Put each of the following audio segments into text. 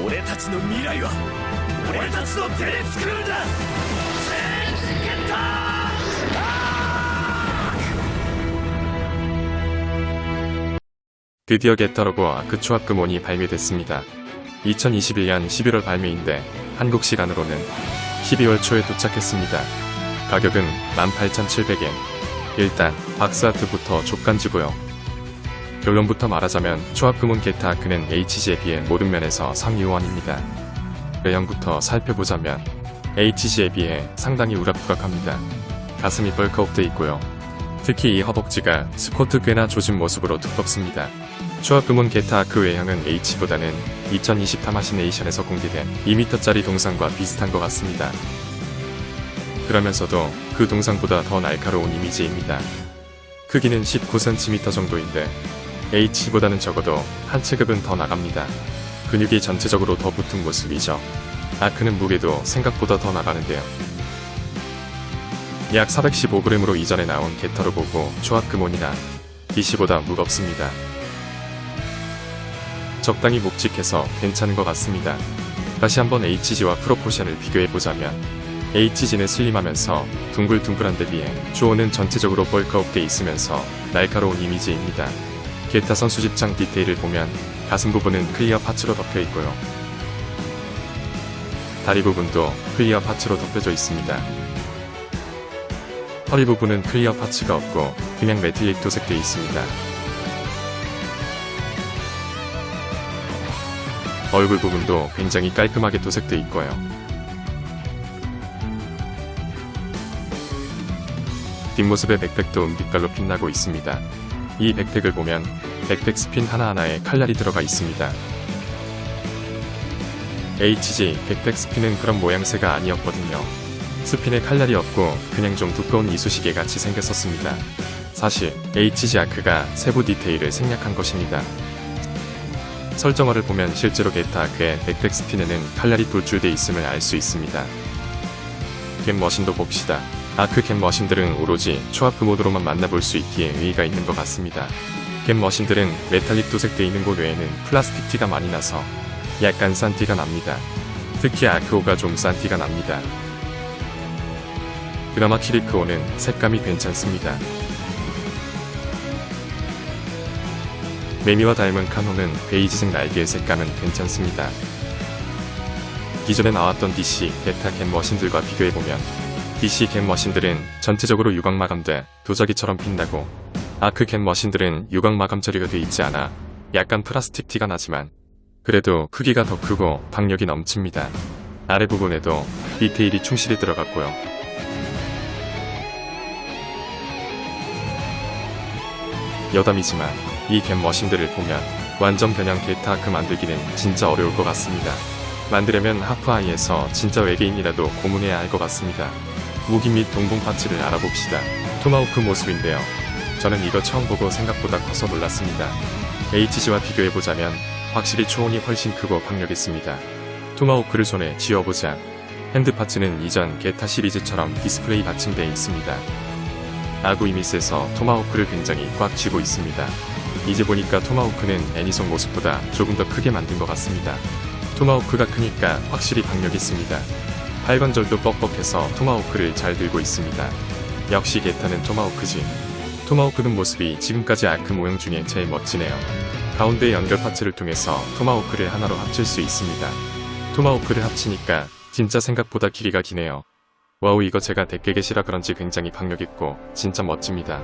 俺たちの未来は俺たちの手で作るんだ。全員ゲッター。 드디어 게타로그 아크 초합금온이 발매됐습니다. 2021년 11월 발매인데 한국 시간으로는 12월 초에 도착했습니다. 가격은 18,700엔. 일단 박스아트부터 족간지고요. 결론부터 말하자면 초합금온 게타 아크는 HG에 비해 모든 면에서 상위호환입니다. 외형부터 살펴보자면 HG에 비해 상당히 우락부락합니다. 가슴이 벌크업돼 있고요. 특히 이 허벅지가 스쿼트 꽤나 조진 모습으로 두껍습니다. 초합금온 게타 아크 외형은 H보다는 2020 타마시네이션에서 공개된 2m짜리 동상과 비슷한 것 같습니다. 그러면서도 그 동상보다 더 날카로운 이미지입니다. 크기는 19cm 정도인데 H보다는 적어도 한 체급은 더 나갑니다. 근육이 전체적으로 더 붙은 모습이죠. 아크는 무게도 생각보다 더 나가는데요. 약 415g으로 이전에 나온 게타로그고 초합금온이나 DC보다 무겁습니다. 적당히 묵직해서 괜찮은 것 같습니다. 다시 한번 HG와 프로포션을 비교해보자면 HG는 슬림하면서 둥글둥글한 데 비해 주어는 전체적으로 벌크업돼 있으면서 날카로운 이미지입니다. 게타 선수 집장 디테일을 보면 가슴 부분은 클리어 파츠로 덮여 있고요. 다리 부분도 클리어 파츠로 덮여져 있습니다. 허리 부분은 클리어 파츠가 없고 그냥 메틀릭 도색되어 있습니다. 얼굴 부분도 굉장히 깔끔하게 도색되어 있고요. 뒷모습의 백팩도 은빛깔로 빛나고 있습니다. 이 백팩을 보면 백팩 스핀 하나하나에 칼날이 들어가 있습니다. HG 백팩 스핀은 그런 모양새가 아니었거든요. 스핀에 칼날이 없고 그냥 좀 두꺼운 이쑤시개 같이 생겼었습니다. 사실 HG 아크가 세부 디테일을 생략한 것입니다. 설정어를 보면 실제로 게타 아크의 백팩 스핀에는 칼날이 돌출돼 있음을 알 수 있습니다. 겟머신도 봅시다. 아크 겟머신들은 오로지 초합금 모드로만 만나볼 수 있기에 의의가 있는 것 같습니다. 겟머신들은 메탈릭 도색돼 있는 곳 외에는 플라스틱 티가 많이 나서 약간 싼 티가 납니다. 특히 아크오가 좀 싼 티가 납니다. 그나마 키리크오는 색감이 괜찮습니다. 매미와 닮은 카노는 베이지색 날개의 색감은 괜찮습니다. 기존에 나왔던 DC, 게타 겟머신들과 비교해보면 DC 겟머신들은 전체적으로 유광 마감돼 도자기처럼 빛나고 아크 겟머신들은 유광 마감 처리가 돼 있지 않아 약간 플라스틱 티가 나지만 그래도 크기가 더 크고 박력이 넘칩니다. 아래 부분에도 디테일이 충실히 들어갔고요. 여담이지만 이 겟머신들을 보면 완전 변형 게타 아크 만들기는 진짜 어려울 것 같습니다. 만들려면 하프아이에서 진짜 외계인이라도 고문해야 할 것 같습니다. 무기 및 동봉 파츠를 알아봅시다. 토마호크 모습인데요. 저는 이거 처음 보고 생각보다 커서 놀랐습니다. HG와 비교해보자면 확실히 초원이 훨씬 크고 박력있습니다. 토마호크를 손에 쥐어보자 핸드 파츠는 이전 게타 시리즈처럼 디스플레이 받침되어 있습니다. 아구 이미스에서 토마호크를 굉장히 꽉 쥐고 있습니다. 이제 보니까 토마호크는 애니송 모습보다 조금 더 크게 만든 것 같습니다. 토마호크가 크니까 확실히 박력 있습니다. 팔관절도 뻑뻑해서 토마호크를 잘 들고 있습니다. 역시 게타는 토마호크지. 토마호크 든 모습이 지금까지 아크 모형 중에 제일 멋지네요. 가운데 연결 파츠를 통해서 토마호크를 하나로 합칠 수 있습니다. 토마호크를 합치니까 진짜 생각보다 길이가 기네요. 와우, 이거 제가 데깨겟이라 그런지 굉장히 박력있고 진짜 멋집니다.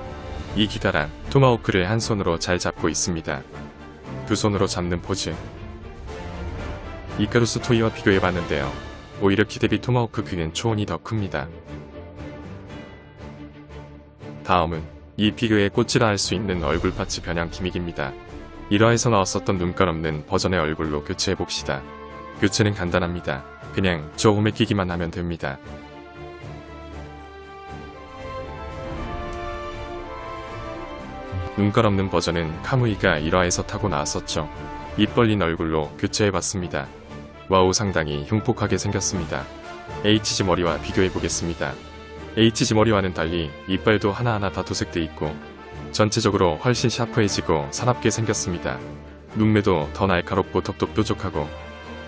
이 기다란 토마호크를 한 손으로 잘 잡고 있습니다. 두 손으로 잡는 포즈. 이카루스 토이와 비교해봤는데요. 오히려 키 대비 토마호크 크기는 초원이 더 큽니다. 다음은 이 피규어의 꽃이라 할 수 있는 얼굴 파츠 변형 기믹입니다. 1화에서 나왔었던 눈깔 없는 버전의 얼굴로 교체해봅시다. 교체는 간단합니다. 그냥 저음에 끼기만 하면 됩니다. 눈깔 없는 버전은 카무이가 1화에서 타고 나왔었죠. 입 벌린 얼굴로 교체해봤습니다. 와우, 상당히 흉폭하게 생겼습니다. HG 머리와 비교해보겠습니다. HG 머리와는 달리 이빨도 하나하나 다 도색돼 있고 전체적으로 훨씬 샤프해지고 사납게 생겼습니다. 눈매도 더 날카롭고 턱도 뾰족하고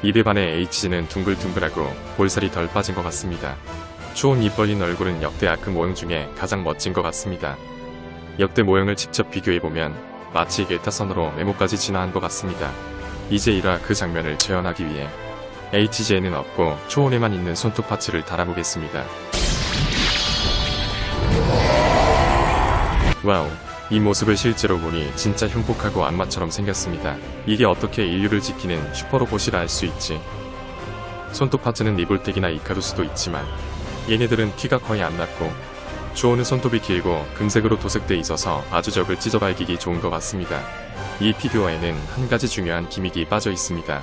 입에 반해 HG는 둥글둥글하고 볼살이 덜 빠진 것 같습니다. 초온 입 벌린 얼굴은 역대 아크 모형 중에 가장 멋진 것 같습니다. 역대 모형을 직접 비교해보면 마치 게타선으로 메모까지 진화한 것 같습니다. 이제 1화 그 장면을 재현하기 위해 HG에는 없고 초온에만 있는 손톱 파츠를 달아보겠습니다. 와우, 이 모습을 실제로 보니 진짜 흉폭하고 악마처럼 생겼습니다. 이게 어떻게 인류를 지키는 슈퍼로봇이라 할 수 있지. 손톱 파츠는 리볼텍이나 이카루스도 있지만 얘네들은 키가 거의 안 났고 초온은 손톱이 길고 금색으로 도색돼 있어서 아주 적을 찢어 발기기 좋은 것 같습니다. 이 피규어에는 한 가지 중요한 기믹이 빠져 있습니다.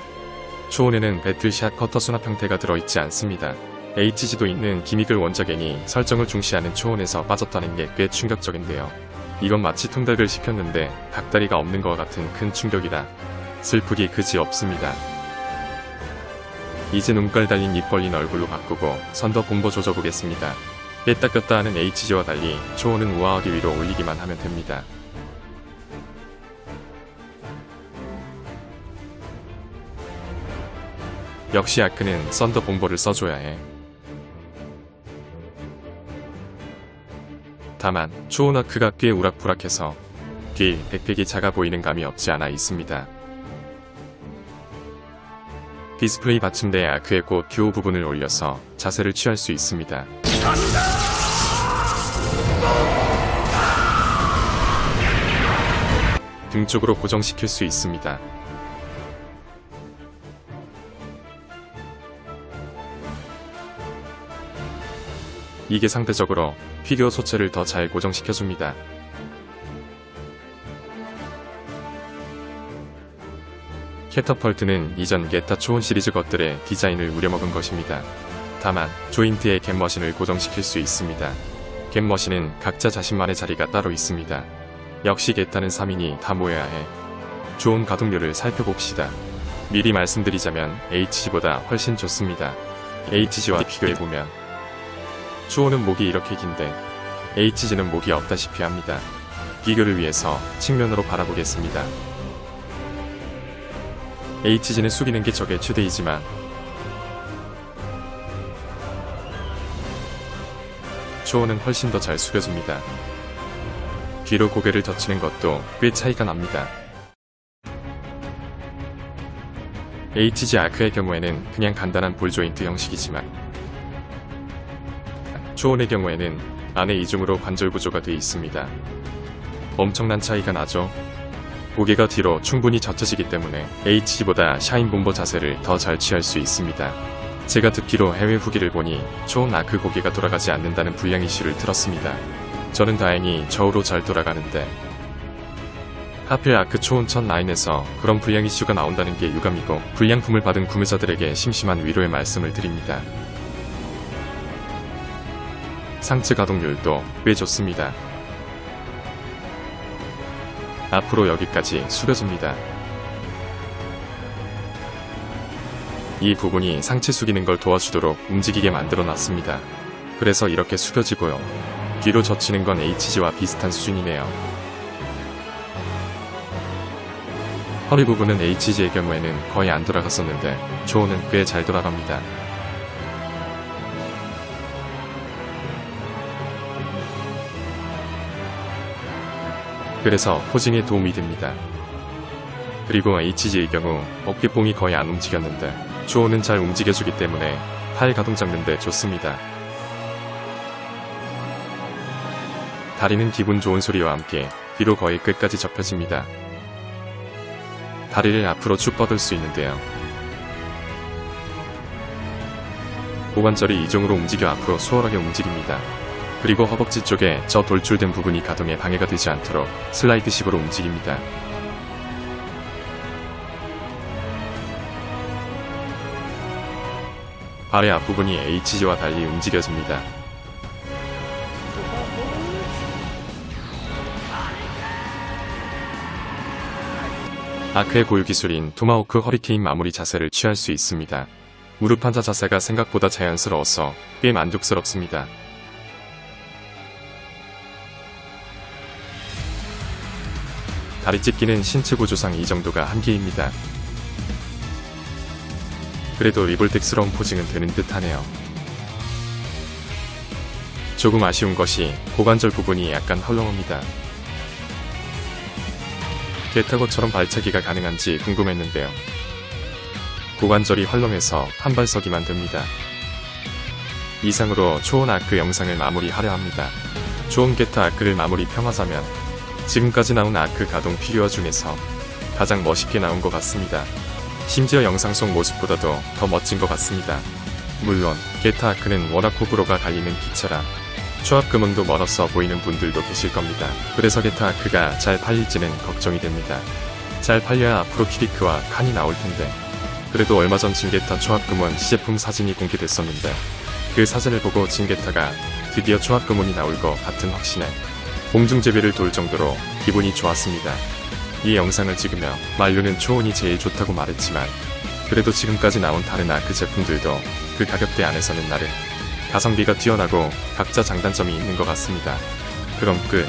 초온에는 배틀샷 커터 수납 형태가 들어있지 않습니다. HG도 있는 기믹을 원작애니 설정을 중시하는 초온에서 빠졌다는 게 꽤 충격적인데요. 이건 마치 통닭을 시켰는데 닭다리가 없는 것 같은 큰 충격이다. 슬프기 그지 없습니다. 이제 눈깔 달린 입 벌린 얼굴로 바꾸고 선더 본보 조져보겠습니다. 뺐다 꼈다 하는 HG와 달리 초온은 우아하게 위로 올리기만 하면 됩니다. 역시 아크는 썬더 본보를 써줘야 해. 다만 초온 아크가 꽤 우락부락해서 뒤 백팩이 작아 보이는 감이 없지 않아 있습니다. 디스플레이 받침대에 아크의 꽃 듀오 부분을 올려서 자세를 취할 수 있습니다. 등 쪽으로 고정시킬 수 있습니다. 이게 상대적으로 피규어 소체를 더 잘 고정시켜줍니다. 캐터펄트는 이전 게타 초온 시리즈 것들의 디자인을 우려먹은 것입니다. 다만 조인트에 겟머신을 고정시킬 수 있습니다. 겟머신은 각자 자신만의 자리가 따로 있습니다. 역시 게타는 3인이 다 모여야 해. 좋은 가동률을 살펴봅시다. 미리 말씀드리자면 HG보다 훨씬 좋습니다. HG와 비교해보면 초온은 목이 이렇게 긴데 HG는 목이 없다시피 합니다. 비교를 위해서 측면으로 바라보겠습니다. HG는 숙이는 게 적의 최대이지만 초온은 훨씬 더 잘 숙여줍니다. 뒤로 고개를 젖히는 것도 꽤 차이가 납니다. HG 아크의 경우에는 그냥 간단한 볼 조인트 형식이지만 초온의 경우에는 안에 이중으로 관절 구조가 되어 있습니다. 엄청난 차이가 나죠? 고개가 뒤로 충분히 젖혀지기 때문에 HG보다 샤인 본보 자세를 더 잘 취할 수 있습니다. 제가 듣기로 해외 후기를 보니 초온 아크 고개가 돌아가지 않는다는 불량 이슈를 들었습니다. 저는 다행히 저우로 잘 돌아가는데 하필 아크 초온 첫 라인에서 그런 불량 이슈가 나온다는 게 유감이고 불량품을 받은 구매자들에게 심심한 위로의 말씀을 드립니다. 상체 가동률도 꽤 좋습니다. 앞으로 여기까지 숙여줍니다. 이 부분이 상체 숙이는 걸 도와주도록 움직이게 만들어 놨습니다. 그래서 이렇게 숙여지고요. 뒤로 젖히는 건 HG와 비슷한 수준이네요. 허리 부분은 HG의 경우에는 거의 안 돌아갔었는데 초온은 꽤 잘 돌아갑니다. 그래서 포징에 도움이 됩니다. 그리고 HG의 경우 어깨뽕이 거의 안 움직였는데 초온은 잘 움직여주기 때문에 팔 가동 잡는데 좋습니다. 다리는 기분 좋은 소리와 함께 뒤로 거의 끝까지 접혀집니다. 다리를 앞으로 쭉 뻗을 수 있는데요. 고관절이 이중으로 움직여 앞으로 수월하게 움직입니다. 그리고 허벅지 쪽에 저 돌출된 부분이 가동에 방해가 되지 않도록 슬라이드식으로 움직입니다. 발의 앞부분이 HG와 달리 움직여집니다. 아크의 고유 기술인 토마호크 허리케인 마무리 자세를 취할 수 있습니다. 무릎 한자 자세가 생각보다 자연스러워서 꽤 만족스럽습니다. 다리 찢기는 신체 구조상 이 정도가 한계입니다. 그래도 리볼텍스러운 포징은 되는 듯하네요. 조금 아쉬운 것이 고관절 부분이 약간 헐렁합니다. 게타고처럼 발차기가 가능한지 궁금했는데요. 고관절이 헐렁해서 한 발 서기만 됩니다. 이상으로 초원 아크 영상을 마무리하려 합니다. 초원 게타 아크를 마무리 평하자면 지금까지 나온 아크 가동 피규어 중에서 가장 멋있게 나온 것 같습니다. 심지어 영상 속 모습보다도 더 멋진 것 같습니다. 물론 게타 아크는 워낙 호불호가 갈리는 기체라 초합 금응도 멀어서 보이는 분들도 계실 겁니다. 그래서 게타 아크가 잘 팔릴지는 걱정이 됩니다. 잘 팔려야 앞으로 키리크와 칸이 나올 텐데. 그래도 얼마 전 진게타 초합 금은 시제품 사진이 공개됐었는데 그 사진을 보고 진게타가 드디어 초합 금운이 나올 것 같은 확신에 공중제비를 돌 정도로 기분이 좋았습니다. 이 영상을 찍으며 만류는 초원이 제일 좋다고 말했지만 그래도 지금까지 나온 다른 아크 제품들도 그 가격대 안에서는 나름 가성비가 뛰어나고 각자 장단점이 있는 것 같습니다. 그럼 끝.